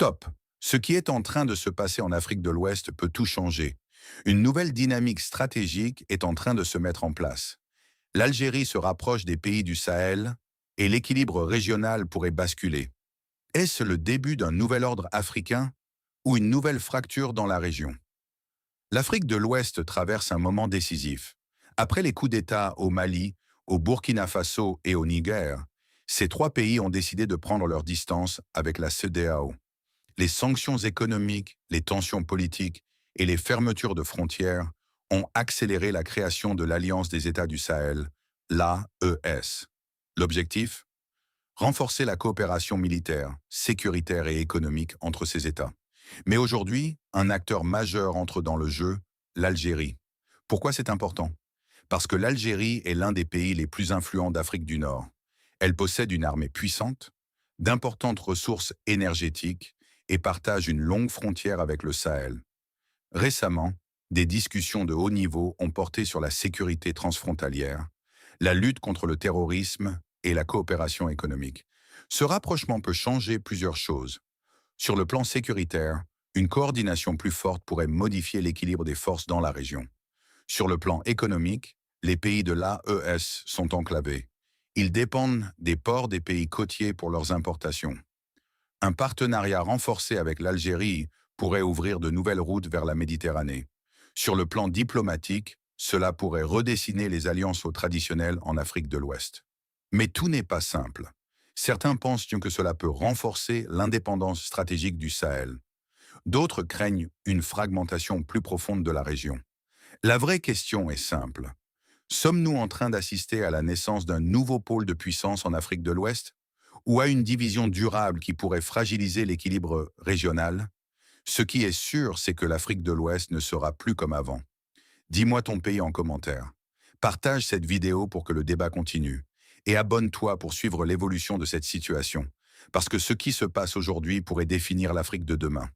Stop! Ce qui est en train de se passer en Afrique de l'Ouest peut tout changer. Une nouvelle dynamique stratégique est en train de se mettre en place. L'Algérie se rapproche des pays du Sahel et l'équilibre régional pourrait basculer. Est-ce le début d'un nouvel ordre africain ou une nouvelle fracture dans la région? L'Afrique de l'Ouest traverse un moment décisif. Après les coups d'État au Mali, au Burkina Faso et au Niger, ces trois pays ont décidé de prendre leur distance avec la CEDEAO. Les sanctions économiques, les tensions politiques et les fermetures de frontières ont accéléré la création de l'Alliance des États du Sahel, l'AES. L'objectif? Renforcer la coopération militaire, sécuritaire et économique entre ces États. Mais aujourd'hui, un acteur majeur entre dans le jeu, l'Algérie. Pourquoi c'est important? Parce que l'Algérie est l'un des pays les plus influents d'Afrique du Nord. Elle possède une armée puissante, d'importantes ressources énergétiques et partage une longue frontière avec le Sahel. Récemment, des discussions de haut niveau ont porté sur la sécurité transfrontalière, la lutte contre le terrorisme et la coopération économique. Ce rapprochement peut changer plusieurs choses. Sur le plan sécuritaire, une coordination plus forte pourrait modifier l'équilibre des forces dans la région. Sur le plan économique, les pays de l'AES sont enclavés. Ils dépendent des ports des pays côtiers pour leurs importations. Un partenariat renforcé avec l'Algérie pourrait ouvrir de nouvelles routes vers la Méditerranée. Sur le plan diplomatique, cela pourrait redessiner les alliances traditionnelles en Afrique de l'Ouest. Mais tout n'est pas simple. Certains pensent que cela peut renforcer l'indépendance stratégique du Sahel. D'autres craignent une fragmentation plus profonde de la région. La vraie question est simple. Sommes-nous en train d'assister à la naissance d'un nouveau pôle de puissance en Afrique de l'Ouest ou à une division durable qui pourrait fragiliser l'équilibre régional? Ce qui est sûr, c'est que l'Afrique de l'Ouest ne sera plus comme avant. Dis-moi ton pays en commentaire. Partage cette vidéo pour que le débat continue. Et abonne-toi pour suivre l'évolution de cette situation. Parce que ce qui se passe aujourd'hui pourrait définir l'Afrique de demain.